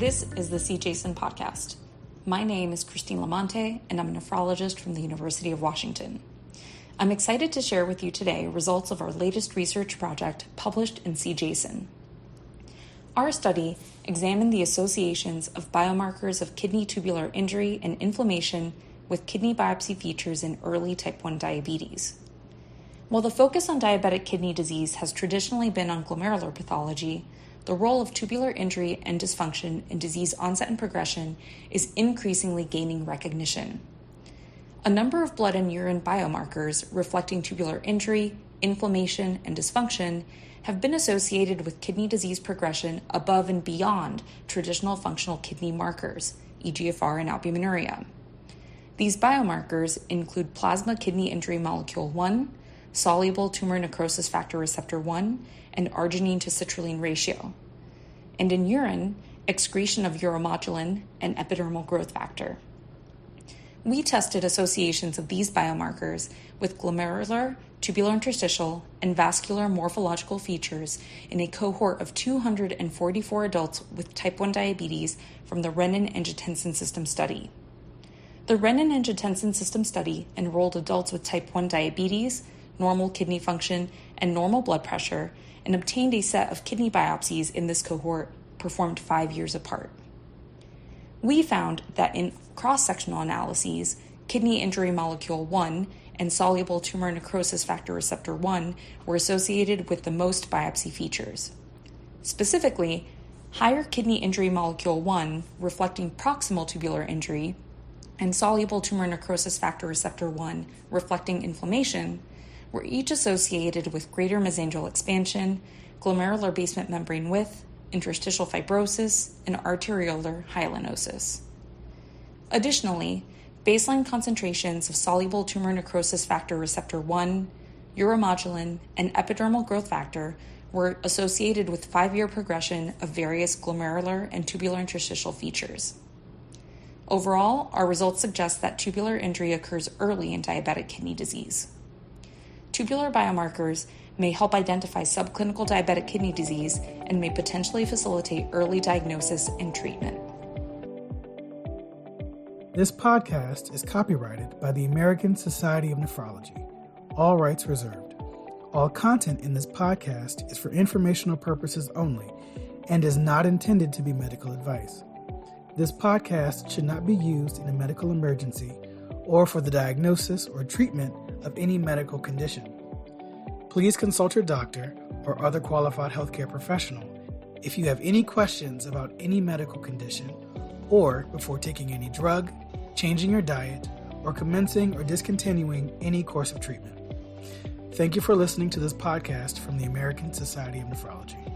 This is the See Jason podcast. My name is Christine Limonte, and I'm a nephrologist from the University of Washington. I'm excited to share with you today results of our latest research project published in See Jason. Our study examined the associations of biomarkers of kidney tubular injury and inflammation with kidney biopsy features in early type 1 diabetes. While the focus on diabetic kidney disease has traditionally been on glomerular pathology, the role of tubular injury and dysfunction in disease onset and progression is increasingly gaining recognition. A number of blood and urine biomarkers reflecting tubular injury, inflammation, and dysfunction have been associated with kidney disease progression above and beyond traditional functional kidney markers, eGFR and albuminuria. These biomarkers include plasma kidney injury molecule 1, soluble tumor necrosis factor receptor 1, and arginine to citrulline ratio. And in urine, excretion of uromodulin and epidermal growth factor. We tested associations of these biomarkers with glomerular, tubular interstitial, and vascular morphological features in a cohort of 244 adults with type 1 diabetes from the Renin-Angiotensin System study. The Renin-Angiotensin System study enrolled adults with type 1 diabetes, normal kidney function, and normal blood pressure, and obtained a set of kidney biopsies in this cohort performed 5 years apart. We found that in cross-sectional analyses, kidney injury molecule 1 and soluble tumor necrosis factor receptor 1 were associated with the most biopsy features. Specifically, higher kidney injury molecule 1 reflecting proximal tubular injury and soluble tumor necrosis factor receptor 1 reflecting inflammation were each associated with greater mesangial expansion, glomerular basement membrane width, interstitial fibrosis, and arteriolar hyalinosis. Additionally, baseline concentrations of soluble tumor necrosis factor receptor 1, uromodulin, and epidermal growth factor were associated with 5-year progression of various glomerular and tubular interstitial features. Overall, our results suggest that tubular injury occurs early in diabetic kidney disease. Tubular biomarkers may help identify subclinical diabetic kidney disease and may potentially facilitate early diagnosis and treatment. This podcast is copyrighted by the American Society of Nephrology. All rights reserved. All content in this podcast is for informational purposes only and is not intended to be medical advice. This podcast should not be used in a medical emergency or for the diagnosis or treatment of any medical condition. Please consult your doctor or other qualified healthcare professional if you have any questions about any medical condition or before taking any drug, changing your diet, or commencing or discontinuing any course of treatment. Thank you for listening to this podcast from the American Society of Nephrology.